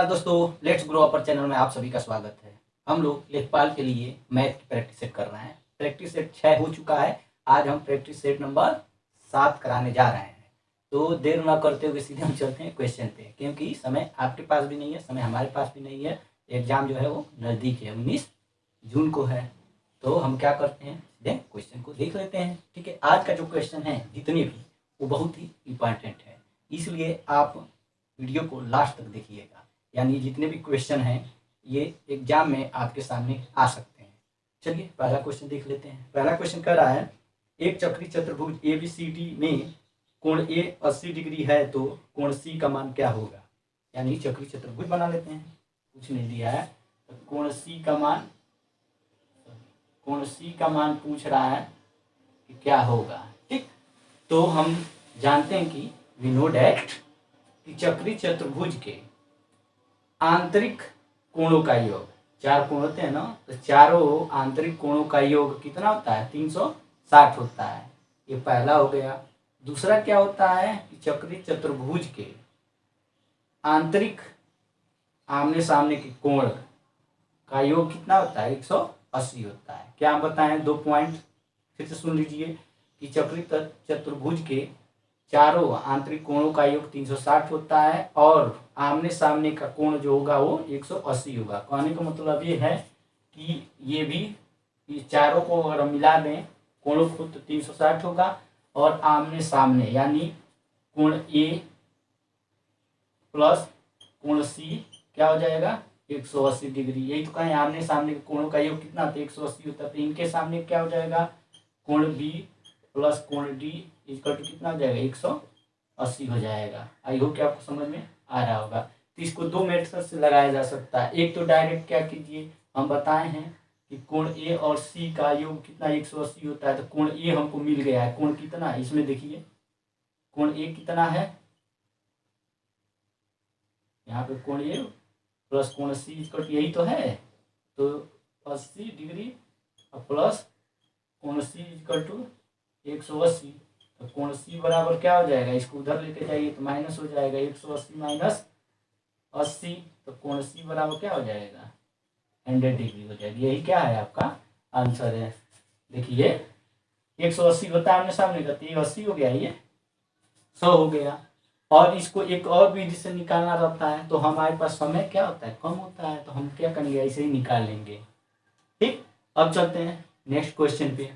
नमस्कार दोस्तों, let's grow upper channel में आप सभी का स्वागत है। हम लोग लेखपाल के लिए मैथ की प्रैक्टिस सेट कर रहे हैं। प्रैक्टिस सेट 6 हो चुका है। आज हम प्रैक्टिस सेट नंबर 7 कराने जा रहे हैं। तो देर ना करते हुए सीधे हम चलते हैं क्वेश्चन पे, क्योंकि समय आपके पास भी नहीं है, समय हमारे पास भी नहीं है। एग्जाम जो है वो नज़दीक है, 19 जून को है। तो हम क्या करते हैं, सीधे क्वेश्चन को देख लेते हैं। ठीक है, आज का जो क्वेश्चन है जितने भी, वो बहुत ही इंपॉर्टेंट है, इसलिए आप वीडियो को लास्ट तक देखिएगा। यानी जितने भी क्वेश्चन हैं ये एग्जाम में आपके सामने आ सकते हैं। चलिए पहला क्वेश्चन देख लेते हैं। पहला क्वेश्चन कह रहा है, एक चक्री चतुर्भुज ABCD में कोण A 80 डिग्री है तो कोण C का मान क्या होगा। यानी चक्री चतुर्भुज बना लेते हैं, कुछ नहीं दिया है तो कोण C का मान पूछ रहा है कि क्या होगा। ठीक, तो हम जानते हैं कि वी नो डैट कि चक्री चतुर्भुज के आंतरिक कोणों का योग, 4 कोण होते हैं ना, तो चारों आंतरिक कोणों का योग कितना होता है, 360 होता है। ये पहला हो गया। दूसरा क्या होता है कि चक्री चतुर्भुज के आंतरिक आमने सामने के कोण का योग कितना होता है, 180 होता है। क्या हम बताएं, 2 पॉइंट फिर से सुन लीजिए कि चक्री चतुर्भुज के चारों आंतरिक कोणों का योग 360 होता है और आमने सामने का कोण जो होगा वो 180 होगा। कहने का मतलब ये है कि ये चारों को अगर हम मिला दें कोणों को तो 360 होगा और आमने सामने यानी कोण A प्लस कोण C क्या हो जाएगा, 180 डिग्री। यही तो कहें, आमने सामने के कोणों का योग कितना होता है, 180 होता है। तो इनके सामने क्या हो जाएगा, कोण B प्लस कोण D इक्वल टू कितना हो जाएगा, 180 हो जाएगा। आई होप कि आपको समझ में आ रहा होगा। तो इसको 2 मेथड से लगाया जा सकता है। एक तो डायरेक्ट क्या कीजिए, हम बताए हैं कि कोण A और C का योग कितना 180 होता है। तो कोण A हमको मिल गया है, कोण कितना, इसमें देखिए कोण A कितना है, यहाँ पे कोण A प्लस कोण C इक्वल टू यही तो है, तो 80 डिग्री प्लस कोण C इक्वल टू 180। तो कोण C बराबर क्या हो जाएगा, इसको उधर लेके जाइए तो माइनस हो जाएगा, 180 माइनस 80। तो कोण C बराबर क्या हो जाएगा, 100 डिग्री हो जाएगी। यही क्या है, आपका आंसर है। देखिए 180 होता है आमने सामने का, तो ये 80 हो गया, ये 100 हो गया। और इसको एक और विधि से निकालना रहता है तो हमारे पास समय क्या होता है, कम होता है, तो हम क्या करेंगे, ऐसे ही निकाल लेंगे। ठीक, अब चलते हैं नेक्स्ट क्वेश्चन पे।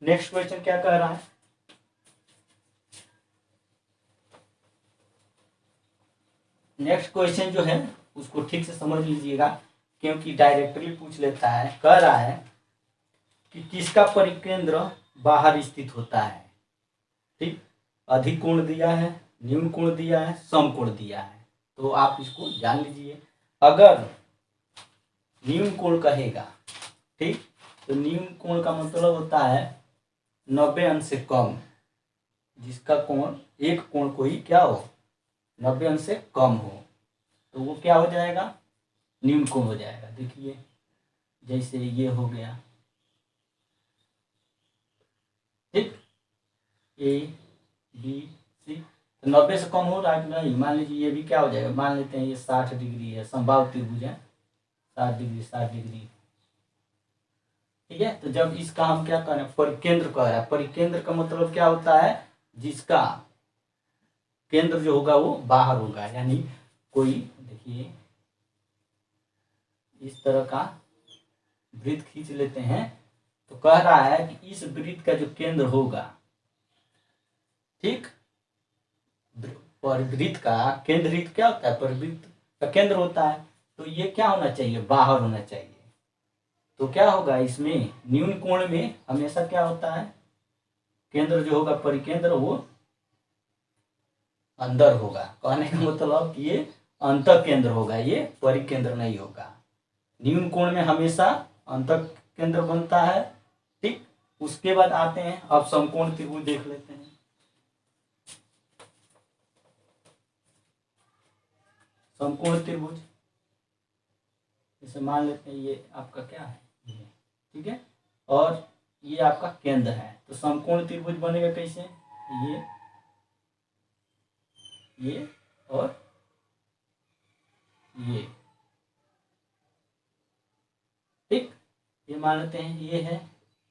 नेक्स्ट क्वेश्चन क्या कह रहा है, नेक्स्ट क्वेश्चन जो है उसको ठीक से समझ लीजिएगा, क्योंकि डायरेक्टली पूछ लेता है। कह रहा है कि किसका परिकेंद्र बाहर स्थित होता है। ठीक, अधिक कोण दिया है, न्यून कोण दिया है, सम कोण दिया है। तो आप इसको जान लीजिए। अगर न्यून कोण कहेगा, ठीक, तो न्यून कोण का मतलब होता है 90 अंश से कम, जिसका कोण एक कोण को ही क्या हो, 90 अंश से कम हो, तो वो क्या हो जाएगा, न्यून कोण हो जाएगा। देखिए जैसे ये हो गया, ठीक, ABC, तो 90 से कम हो रहा है कि नहीं, मान लीजिए ये भी क्या हो जाएगा, मान लेते हैं ये 60 डिग्री है, समबाहु त्रिभुज है, 60 डिग्री 60 डिग्री। ठीक है, तो जब इसका हम क्या करें, परिकेंद्र कह रहा है। परिकेंद्र का मतलब क्या होता है, जिसका केंद्र जो होगा वो बाहर होगा। यानी कोई, देखिए इस तरह का वृत्त खींच लेते हैं, तो कह रहा है कि इस वृत्त का जो केंद्र होगा, ठीक, परिवृत्त का केंद्र क्या होता है, परिवृत्त का केंद्र होता है, तो ये क्या होना चाहिए, बाहर होना चाहिए। तो क्या होगा, इसमें न्यून कोण में हमेशा क्या होता है, केंद्र जो होगा परिकेंद्र वो अंदर होगा। कहने का मतलब कि ये अंत केंद्र होगा, ये परिकेंद्र नहीं होगा। न्यून कोण में हमेशा अंत केंद्र बनता है। ठीक, उसके बाद आते हैं, अब समकोण त्रिभुज देख लेते हैं। समकोण त्रिभुज जैसे मान लेते हैं ये आपका क्या है, ये, ठीक है, और ये आपका केंद्र है। तो समकोण त्रिभुज बनेगा कैसे, ये और ये, ठीक, ये मान लेते हैं ये है,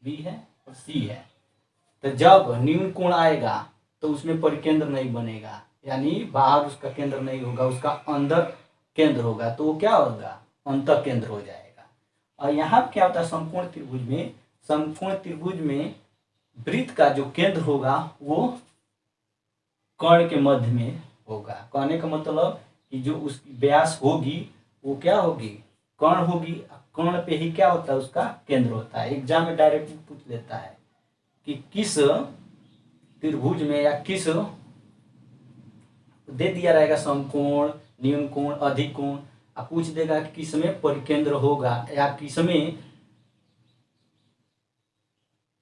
बी है और सी है। तो जब न्यून कोण आएगा तो उसमें परिकेंद्र नहीं बनेगा, यानी बाहर उसका केंद्र नहीं होगा, उसका अंदर केंद्र होगा, तो वो क्या होगा, अंतः केंद्र हो जाएगा। और यहाँ क्या होता है, समकोण त्रिभुज में वृत्त का जो केंद्र होगा वो कर्ण के मध्य में होगा। कहने का मतलब कि जो उसकी व्यास होगी वो क्या होगी, कर्ण होगी। कर्ण पे ही क्या होता है, उसका केंद्र होता है। एग्जाम में डायरेक्टली पूछ लेता है कि किस त्रिभुज में या किस, दे दिया रहेगा समकोण, न्यून कोण, अधिक कोण, अब पूछ देगा कि किस में परिकेंद्र होगा या किस में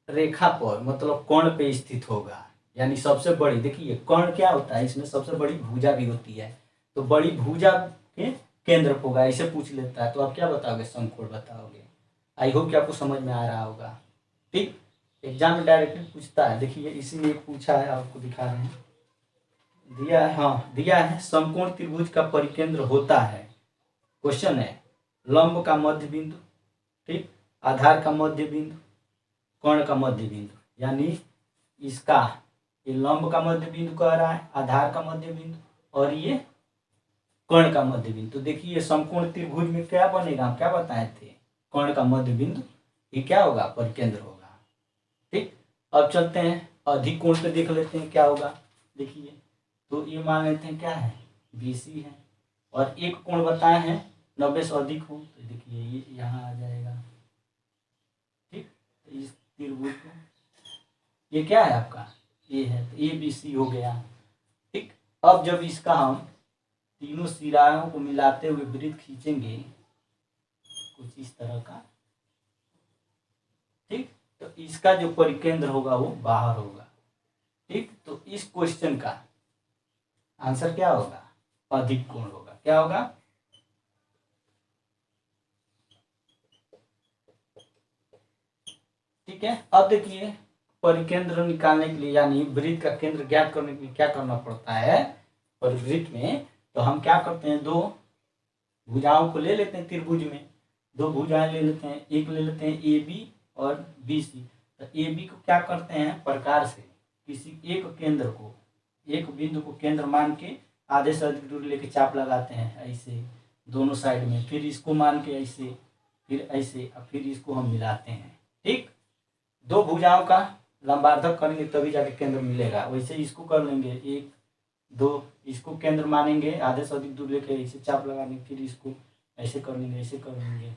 रेखा पर मतलब कर्ण पे स्थित होगा, यानी सबसे बड़ी, देखिए कर्ण क्या होता है, इसमें सबसे बड़ी भुजा भी होती है, तो बड़ी भुजा के केंद्र पर होगा, ऐसे पूछ लेता है। तो आप क्या बताओगे, समकोण बताओगे। आई होप कि आपको समझ में आ रहा होगा, ठीक। एग्जाम में डायरेक्टली पूछता है, देखिए इसी में एक पूछा है, आपको दिखा रहे हैं, दिया है, हाँ दिया है, समकोण त्रिभुज का परिकेंद्र होता है, क्वेश्चन है, लंब का मध्य बिंदु, ठीक, आधार का मध्य बिंदु, कर्ण का मध्य बिंदु, यानी इसका ये लंब का मध्य बिंदु कह रहा है, आधार का मध्य बिंदु और ये कर्ण का मध्य बिंदु। तो देखिए समकोण त्रिभुज में क्या बनेगा, हम क्या बताए थे, कर्ण का मध्य बिंदु ये क्या होगा, परिकेंद्र होगा, ठीक। अब चलते हैं अधिक कोण पे, देख लेते हैं क्या होगा। देखिए तो ये मान लेते हैं क्या है, BC है, और एक कोण बताए हैं 90 से अधिक हो, तो देखिए ये यहाँ आ जाएगा, ठीक। तो इस त्रिभुज को, ये क्या है आपका, ये है, तो ABC हो गया, ठीक। अब जब इसका हम तीनों सिराओं को मिलाते हुए वृत्त खींचेंगे कुछ इस तरह का, ठीक, तो इसका जो परिकेंद्र होगा वो बाहर होगा, ठीक। तो इस क्वेश्चन का आंसर क्या होगा, अधिक कोण होगा। क्या होगा, ठीक है। अब देखिए परिकेंद्र निकालने के लिए, यानी वृत्त का केंद्र ज्ञात करने के लिए क्या करना पड़ता है, परिवृत्त में तो हम क्या करते हैं, दो भुजाओं को ले लेते हैं त्रिभुज में, दो भुजाएं ले लेते हैं, एक ले लेते हैं AB और BC। तो AB को क्या करते हैं, प्रकार से किसी एक केंद्र को, एक बिंदु को केंद्र मान के आधे से अधिक दूरी लेके चाप लगाते हैं ऐसे दोनों साइड में, फिर इसको मान के ऐसे, फिर ऐसे, और फिर इसको हम मिलाते हैं, ठीक। दो भुजाओं का लंबार्धक करेंगे तभी जाके केंद्र मिलेगा। वैसे इसको कर लेंगे, एक दो, इसको केंद्र मानेंगे, आधे से अधिक दूर लेके ऐसे चाप लगाने, फिर इसको ऐसे कर लेंगे, ऐसे कर लेंगे,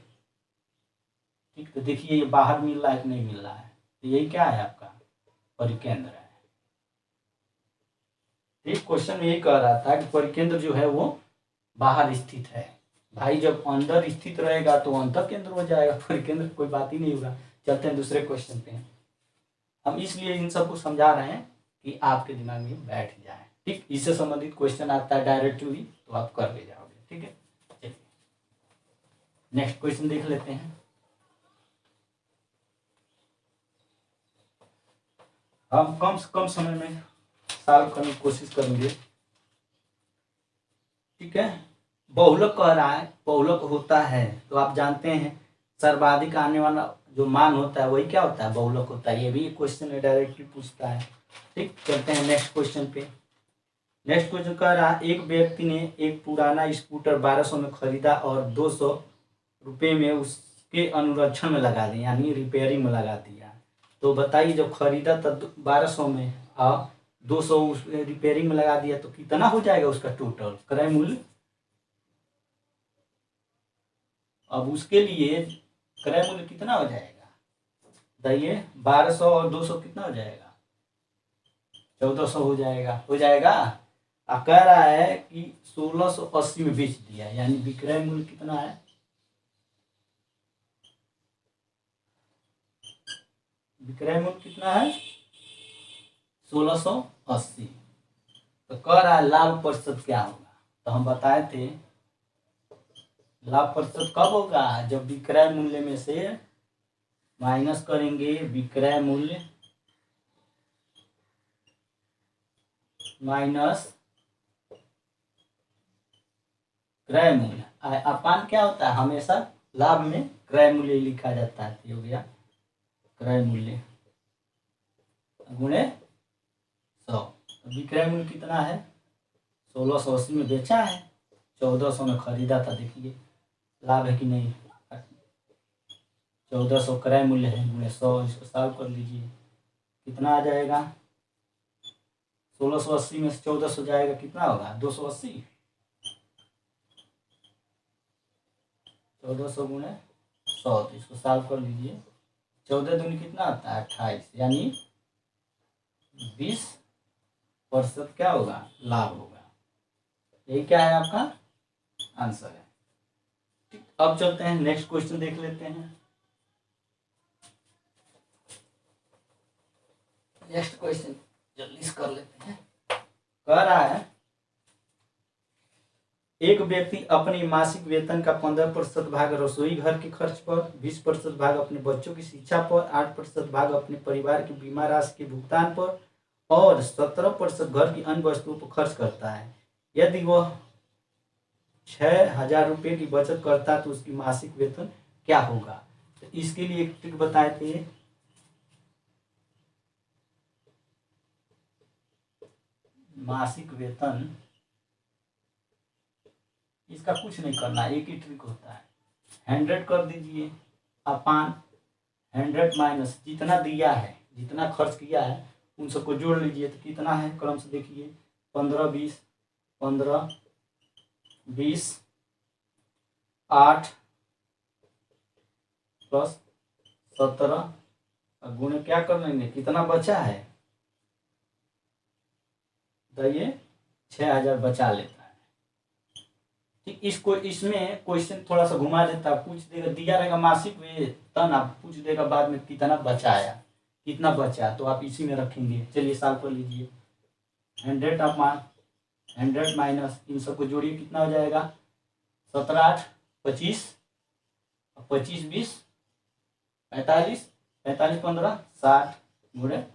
ठीक। तो देखिए ये बाहर मिल रहा है कि नहीं मिल रहा है, तो यही क्या है आपका परिकेंद्र है, ठीक। क्वेश्चन में यही कह रहा था कि परिकेंद्र जो है वो बाहर स्थित है। भाई जब अंदर स्थित रहेगा तो अंतर केंद्र हो जाएगा, परिकेंद्र कोई बात ही नहीं होगा। चलते हैं दूसरे क्वेश्चन पे। हम इसलिए इन सबको समझा रहे हैं कि आपके दिमाग में बैठ जाए, ठीक। इससे संबंधित क्वेश्चन आता है डायरेक्टली तो आप कर ले जाओगे, ठीक है। चलिए नेक्स्ट क्वेश्चन देख लेते हैं। हम कम से कम समय में सॉल्व करने की कोशिश करेंगे, ठीक है। बहुलक कह रहा है, बहुलक होता है तो आप जानते हैं सर्वाधिक आने वाला जो मान होता है वही क्या होता है, बहुलक होता है। ये भी क्वेश्चन है, डायरेक्टली पूछता है, ठीक। चलते हैं नेक्स्ट क्वेश्चन पे। नेक्स्ट क्वेश्चन कह रहा है, एक व्यक्ति ने एक पुराना स्कूटर 1200 में खरीदा और 200 रुपये में उसके अनुरक्षण में लगा दिया, यानी रिपेयरिंग में लगा दिया। तो बताइए जब खरीदा तब 1200 में और 200 उस रिपेयरिंग में लगा दिया तो कितना हो जाएगा उसका टोटल क्रय मूल्य। अब उसके लिए क्रय मूल्य कितना हो जाएगा बताइए, 1200 और 200 कितना हो जाएगा, 1400 हो जाएगा, हो जाएगा। कह रहा है कि 1680 में बेच दिया, यानी विक्रय मूल्य कितना है, विक्रय मूल्य कितना है 1680। तो कह रहा है लाभ प्रतिशत क्या होगा, तो हम बताए थे लाभ प्रतिशत कब होगा, जब विक्रय मूल्य में से माइनस करेंगे विक्रय मूल्य माइनस क्रय मूल्य, अपान क्या होता है, हमेशा लाभ में क्रय मूल्य लिखा जाता है। ये हो गया क्रय मूल्य गुणे 100। विक्रय मूल्य कितना है, 1680 में बेचा है, 1400 में खरीदा था। देखिए लाभ है कि नहीं, 1400 क्रय मूल्य है गुणे 100, इसको सॉल्व कर लीजिए। कितना आ जाएगा, 1680 में से 1400 जाएगा, कितना होगा 280। 1400 गुणे 100, तो इसको सॉल्व कर लीजिए। 14 दूनी कितना आता है 28, यानी 20% क्या होगा, लाभ होगा। यही क्या है आपका आंसर है। ठीक, अब चलते हैं नेक्स्ट क्वेश्चन देख लेते हैं। नेक्स्ट क्वेश्चन जल्दी से कर लेते हैं। कह रहा है एक व्यक्ति अपनी मासिक वेतन का 15% भाग रसोई घर के खर्च पर, 20% भाग अपने बच्चों की शिक्षा पर, 8% भाग अपने परिवार की बीमा राशि के भुगतान पर और 17% घर की अन्य वस्तुओं पर खर्च करता है। यदि वह 6,000 रुपये की बचत करता है तो उसकी मासिक वेतन क्या होगा। तो इसके लिए एक ट्रिक बताए थे। मासिक वेतन, इसका कुछ नहीं करना, एक ही ट्रिक होता है। 100 कर दीजिए अपान 100 माइनस जितना दिया है, जितना खर्च किया है उन सबको जोड़ लीजिए। तो कितना है क्रम से देखिए, 15 20 15 20 8 प्लस 17 गुणे क्या कर लेंगे, कितना बचा है, तो ये 6,000 बचा लेता है। ठीक, इसको इसमें क्वेश्चन थोड़ा सा घुमा देता, पूछ देगा, दिया रहेगा मासिक वेतन, आप पूछ देगा बाद में कितना बचाया, कितना बचा, तो आप इसी में रखेंगे। चलिए सॉल्व कर लीजिए। 100 अपान 100 माइनस इन सबको जोड़िए, कितना हो जाएगा, 17 8 25, 25 20 45, 45 15 60 गुणे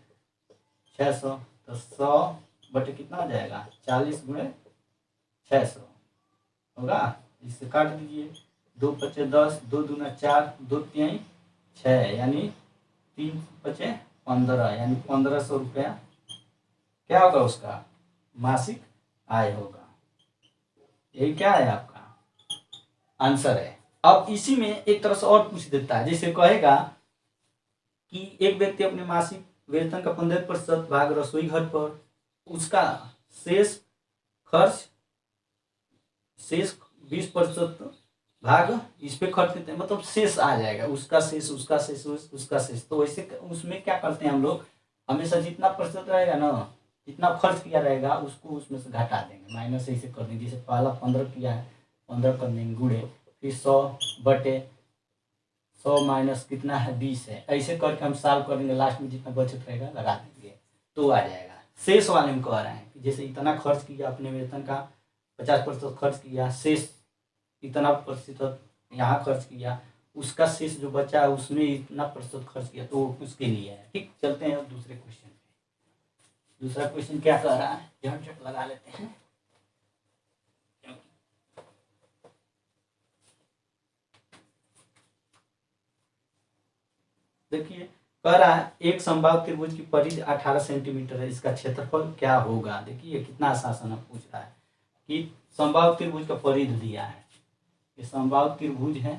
600, तो 100 बटे कितना हो जाएगा 40 गुणे 600 होगा। इससे काट दीजिए, 2 पचे 10, 2 दूना 4, 2 तिहाई 6, यानी 3 पचे 15, यानी 1500 रुपया क्या होगा उसका मासिक आय होगा। यही क्या है आपका आंसर है। अब इसी में एक तरह से और पूछ देता है, जैसे कहेगा कि एक व्यक्ति अपने मासिक वेतन का 15% भाग रसोई घर पर, उसका शेष खर्च, शेष 20% भाग इस पे खर्च करते हैं, मतलब शेष आ जाएगा, उसका शेष उसका शेष उसका शेष। तो वैसे उसमें क्या करते हैं हम लोग, हमेशा जितना प्रतिशत रहेगा ना, जितना खर्च किया रहेगा उसको उसमें से घटा देंगे, माइनस ऐसे कर देंगे। जैसे पहला 15 किया है, 15 कर देंगे गुणे, फिर 100 बटे 100 माइनस कितना है 20 है, ऐसे करके हम सॉल्व करेंगे, लास्ट में जितना बचत रहेगा लगा देंगे तो आ जाएगा। शेष वाले में कह रहे हैं कि जैसे इतना खर्च किया अपने वेतन का, 50% खर्च किया, शेष इतना प्रतिशत यहाँ खर्च किया, उसका शेष जो बचा है उसमें इतना प्रतिशत खर्च किया, तो उसके लिए है। ठीक, चलते हैं दूसरे क्वेश्चन पे। दूसरा क्वेश्चन क्या कह रहा है, झट लगा लेते हैं। देखिए कह रहा है एक समबाहु त्रिभुज की परिधि 18 सेंटीमीटर है, इसका क्षेत्रफल क्या होगा। देखिए कितना आसान पूछ रहा है कि समबाहु त्रिभुज का परिधि दिया है, ये समबाहु त्रिभुज है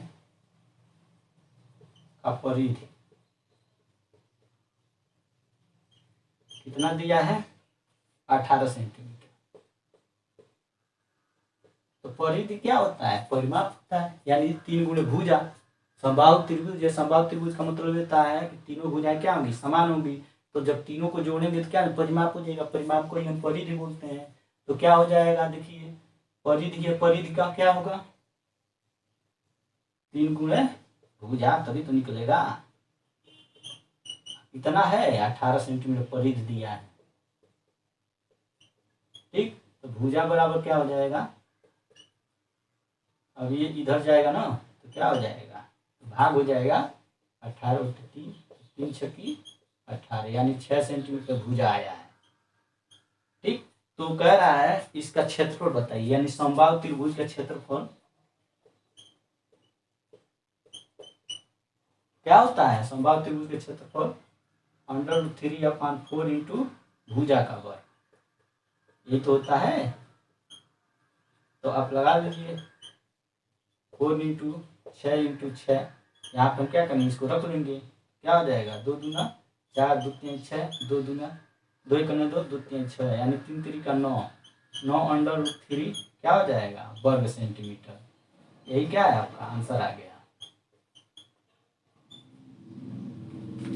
का परिधि कितना दिया है 18 सेंटीमीटर। तो परिधि क्या होता है, परिमाप होता है, यानी 3 गुणे भुजा। समबाहु त्रिभुज, ये समबाहु त्रिभुज का मतलब होता है कि तीनों भुजाएं क्या होंगी, समान होंगी। तो जब तीनों को जोड़ेंगे तो क्या परिमाप हो जाएगा, परिमाप को ही हम परिधि बोलते हैं। तो क्या हो जाएगा, देखिए परिधि है, परिधि का क्या होगा 3 गुणे भुजा, तभी तो निकलेगा। इतना है 18 सेंटीमीटर परिधि दिया है। ठीक, तो भुजा बराबर क्या हो जाएगा, अब ये इधर जाएगा ना तो क्या हो जाएगा, भाग हो जाएगा 18 बटे 3, 3 छकी 18, यानी 6 सेंटीमीटर भुजा आया है। ठीक, तो कह रहा है इसका क्षेत्रफल बताइए, यानी समबाहु त्रिभुज का क्षेत्रफल क्या होता है समबाहु त्रिभुज के क्षेत्रफल √3/4 इंटू भुजा का वर्ग, ये तो होता है। तो आप लगा लीजिए 4 इंटू 6 यहाँ पर हम क्या करेंगे, इसको रख लेंगे, क्या हो जाएगा 2 दूना 4, 2 3 6, 2 दूना 2 1 2, 2 3 6, यानी 3 3 का 9, 9√3 क्या हो जाएगा वर्ग सेंटीमीटर। यही क्या है आपका आंसर आ गया।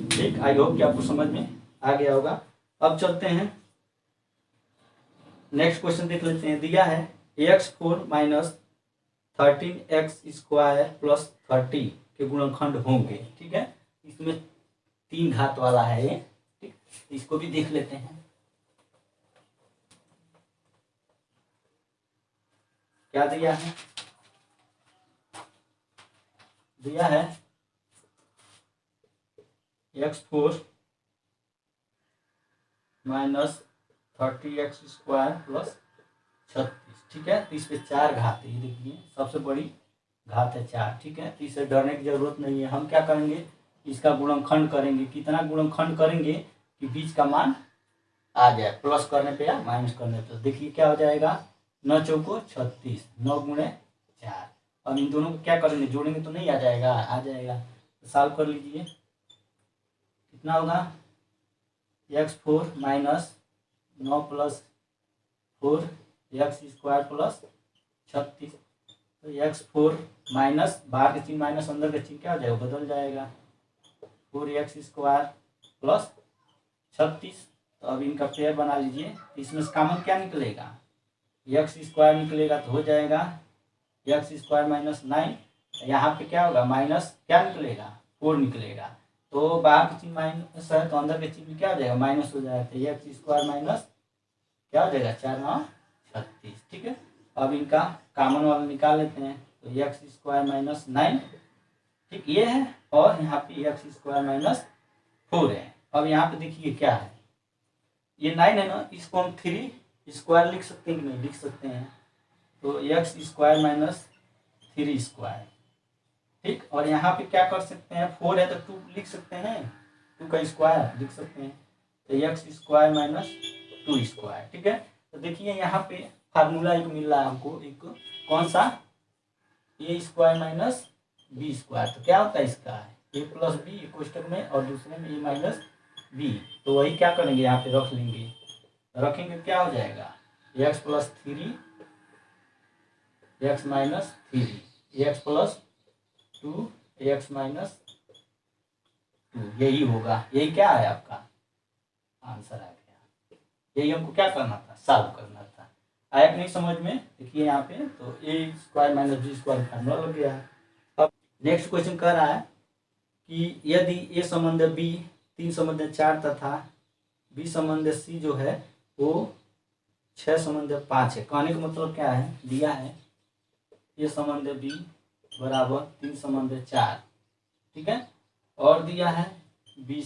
ठीक, आई होप कि आपको समझ में आ गया होगा। अब चलते हैं नेक्स्ट क्वेश्चन देख लेते हैं। दिया है x4 माइनस 13x² प्लस 30 के गुणनखंड होंगे। ठीक है, इसमें 3 घात वाला है ये। ठीक, इसको भी देख लेते हैं। क्या दिया है, दिया है x4 माइनस 30x² प्लस 36। ठीक है, तो इस पे 4 घात है, ये देखिए सबसे बड़ी घात है 4। ठीक है, तो इसे डरने की जरूरत नहीं है। हम क्या करेंगे, इसका गुणनखंड करेंगे। कितना गुणनखंड करेंगे कि बीच का मान आ जाए, प्लस करने पे या माइनस करने पे। देखिए क्या हो जाएगा, 9 चौको 36, 9 गुणे 4। अब इन दोनों को क्या करेंगे, जोड़ेंगे तो नहीं आ जाएगा, आ जाएगा। तो सॉल्व कर लीजिए, कितना होगा x4 minus 9 plus 4x² plus 36। तो x4 माइनस बाहर के चिन्ह माइनस अंदर के चिन्ह क्या हो जाएगा, बदल जाएगा, 4x² प्लस 36। तो अब इनका पेयर बना लीजिए। इसमें से कॉमन क्या निकलेगा, x² निकलेगा, तो हो जाएगा x² माइनस 9। यहाँ पे क्या होगा, माइनस क्या निकलेगा 4 निकलेगा। तो बाहर के चिन्ह माइनस है तो अंदर के चिन्ह क्या हो जाएगा, माइनस हो जाएगा। तो x² माइनस क्या हो जाएगा 4 9 36। ठीक है, अब इनका कॉमन वाला निकाल लेते हैं। तो x² माइनस 9, ठीक ये है, और यहाँ पे x² माइनस 4 है। अब यहाँ पे देखिए क्या है, ये 9 है ना, इसको हम 3² लिख सकते हैं कि नहीं, लिख सकते हैं। तो x² माइनस 3²। ठीक, और यहाँ पे क्या कर सकते हैं, 4 है तो 2 लिख सकते हैं, 2 का स्क्वायर लिख सकते हैं। तो x² माइनस 2²। ठीक है, तो देखिए यहाँ पे फार्मूला एक मिल रहा है हमको, एक कौन सा, a² माइनस b²। तो क्या होता है इसका, a प्लस बी कोष्टक में, और दूसरे में a माइनस बी। तो वही क्या करेंगे, यहाँ पे रख लेंगे, रखेंगे क्या हो जाएगा, x plus 3 x minus 3, x plus 2 x minus 2, यही होगा। यही क्या है आपका आंसर आ गया। यही हमको क्या करना था, सॉल्व करना था। आया कि नहीं समझ में, देखिए यहाँ पे तो a² माइनस b² फार्मूला लग गया है। अब नेक्स्ट क्वेश्चन कह रहा है कि यदि a संबंध b 3 संबंध 4 तथा b संबंध c जो है वो 6 संबंध 5 है। कहने का मतलब क्या है, दिया है a संबंध b बराबर 3 संबंध 4। ठीक है, और दिया है b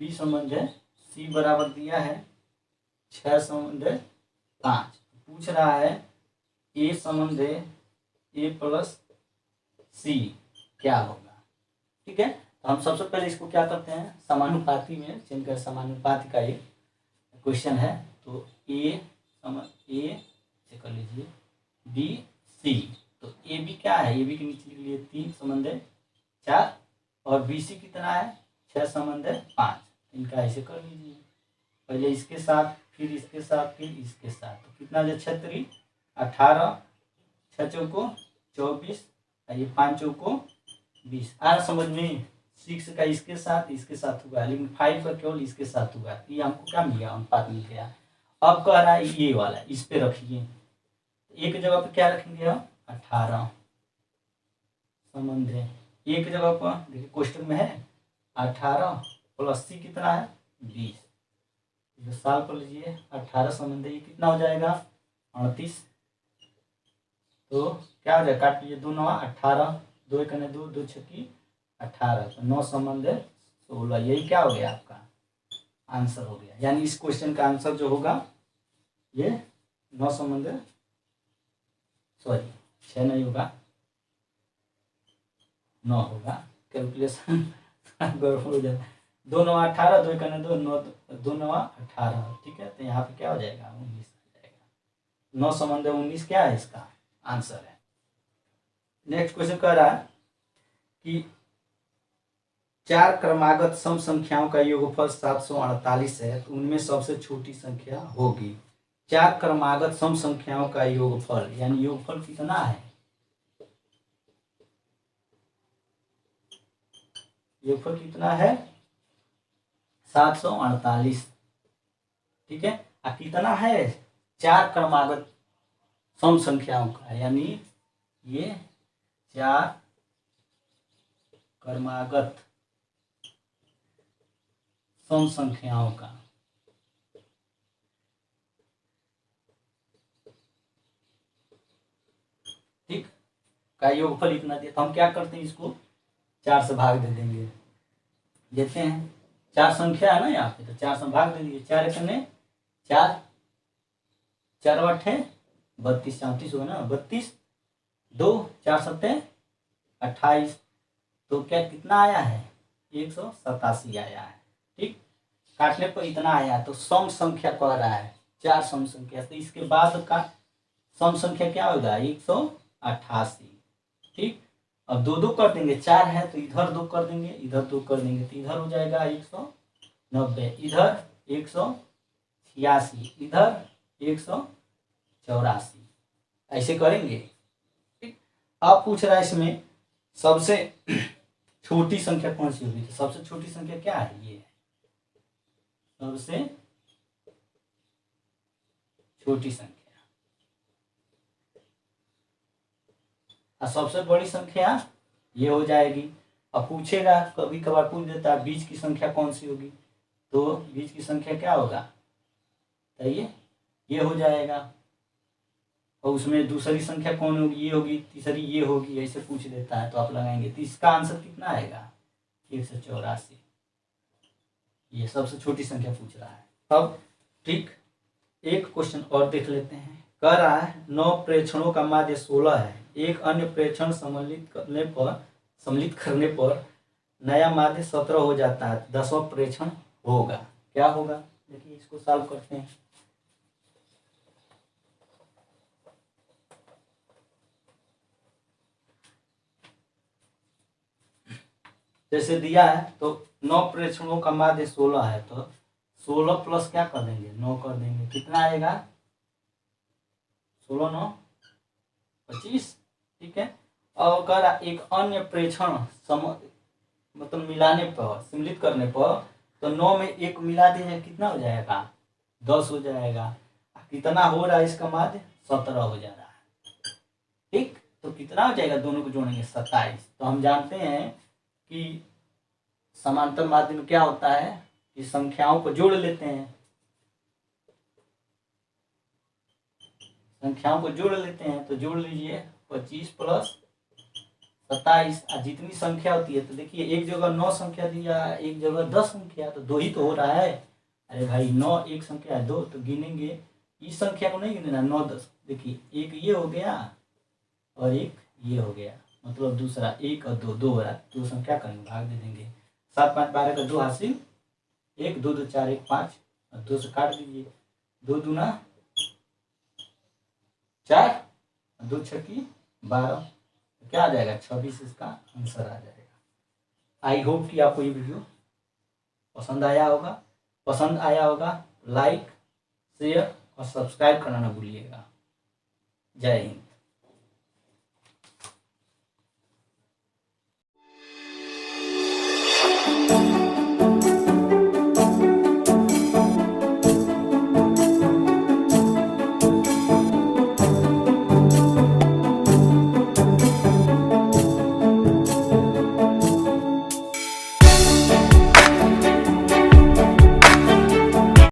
संबंध c बराबर दिया है 6 संबंध 5। पूछ रहा है a संबंध a प्लस c क्या होगा। ठीक है, तो हम सबसे पहले इसको क्या करते हैं, समानुपाती में चेंज कर, समानुपाती का एक क्वेश्चन है। तो a से कर लीजिए b c। तो ए बी क्या है, ए बी के नीचे लिख लिए 3 संबंध 4, और बी सी कितना है 6 संबंध 5। इनका ऐसे कर लीजिए, पहले इसके साथ, फिर इसके साथ, फिर इसके साथ। तो कितना जो 6 18, 6 चौको 24, ये 5 चौको 20। आ समझ में, 6 का इसके साथ हुआ, लेकिन 5 का केवल इसके साथ हुआ। ये हमको क्या मिल गया, अनुपात मिल गया। अब कह रहा है ये वाला, इस पे रखिए, एक जगह पे क्या रखेंगे हम 18 संबंध है, एक जगह पर देखिए कोष्टक में है 18 प्लस c कितना है 20। जो सॉल्व कर लीजिए 18 संबंध ये कितना हो जाएगा 38। तो क्या हो जाएगा, काट लीजिए 2 9 18, 2 1 2, 2 6 18, तो 9 संबंध 16। यही क्या हो गया आपका आंसर हो गया। यानी इस क्वेश्चन का आंसर जो होगा ये 9 संबंध, सॉरी 6 नहीं होगा, 9 होगा। कैलकुलेशन गड़बड़ हो जाए। 2 9 18, 2 1 2 9 2 9 18, ठीक है। तो यहाँ पे क्या हो जाएगा 19 आ जाएगा। 9 संबंध 19 क्या है इसका आंसर है। नेक्स्ट क्वेश्चन कह रहा है कि 4 क्रमागत सम संख्याओं का योगफल 748 है, तो उनमें सबसे छोटी संख्या होगी। 4 क्रमागत सम संख्याओं का योगफल, यानी योगफल कितना है, योगफल कितना है 748, ठीक है। और कितना है 4 क्रमागत सम संख्याओं का, यानी ये 4 क्रमागत सम संख्याओं का, ठीक, का योगफल इतना दिया। तो हम क्या करते हैं, इसको 4 से भाग दे देंगे। देते हैं 4 संख्या है ना यहाँ पे, तो 4 से भाग दे दीजिए। 4 कितने 4, 4 8 है 32, 34 होगा ना 32, 2 4 7 28, तो क्या कितना आया है 187 आया है, ठीक। काटने पर इतना आया, तो सम संख्या कह रहा है 4 सम संख्या, तो इसके बाद का सम संख्या क्या होगा 188, ठीक। अब 2 2 कर देंगे, 4 है तो इधर 2 कर देंगे, इधर 2 कर देंगे, तो इधर हो जाएगा 190, इधर 186, इधर 184, ऐसे करेंगे, ठीक। अब पूछ रहा है इसमें सबसे छोटी संख्या कौन सी होगी, तो सबसे छोटी संख्या क्या है, ये सबसे छोटी संख्या, और सबसे बड़ी संख्या ये हो जाएगी। अब पूछेगा, कभी कभार पूछ देता है बीच की संख्या कौन सी होगी, तो बीच की संख्या क्या होगा, तो ये हो जाएगा। और उसमें दूसरी संख्या कौन होगी, ये होगी, तीसरी ये होगी, ऐसे पूछ देता है, तो आप लगाएंगे। तो इसका आंसर कितना आएगा 184, ये सबसे छोटी संख्या पूछ रहा है। अब ठीक एक क्वेश्चन और देख लेते हैं। कह रहा है 9 प्रेक्षणों का माध्य 16 है, एक अन्य प्रेक्षण सम्मिलित करने पर नया माध्य 17 हो जाता है, 10वां प्रेक्षण होगा, क्या होगा। देखिए इसको सॉल्व करते हैं। जैसे दिया है तो 9 प्रेक्षणों का माध्य 16 है, तो 16 प्लस क्या कर देंगे 9 कर देंगे, कितना आएगा 16 9 25, ठीक है। और अगर एक अन्य प्रेक्षण मतलब मिलाने पर, सम्मिलित करने पर, तो 9 में 1 मिला दीजिए, कितना हो जाएगा 10 हो जाएगा। कितना हो रहा है इसका माध्य 17 हो जा रहा है, ठीक। तो कितना हो जाएगा, दोनों को जोड़ेंगे 27। तो हम जानते हैं कि समांतर माध्य में क्या होता है कि संख्याओं को जोड़ लेते हैं, संख्याओं को जोड़ लेते हैं। तो जोड़ लीजिए 25 प्लस 27, जितनी संख्या होती है, तो देखिए एक जगह 9 संख्या दिया, एक जगह 10 संख्या, तो 2 ही तो हो रहा है। अरे भाई 9 एक संख्या है, 2 तो गिनेंगे, इस संख्या को नहीं गिनना 9 10, देखिए एक ये हो गया और एक ये हो गया, मतलब दूसरा 1 और 2 2 हो रहा है, 2 संख्या करेंगे भाग दे देंगे। 7 5 12 का 2 हासिल, 1 2 2 4 1 5, और 2 से काट दीजिए, 2 दूना 4, 2 छक्की 12, क्या आ जाएगा 26, इसका आंसर आ जाएगा। आई होप कि आपको ये वीडियो पसंद आया होगा। पसंद आया होगा लाइक शेयर और सब्सक्राइब करना ना भूलिएगा। जय हिंद।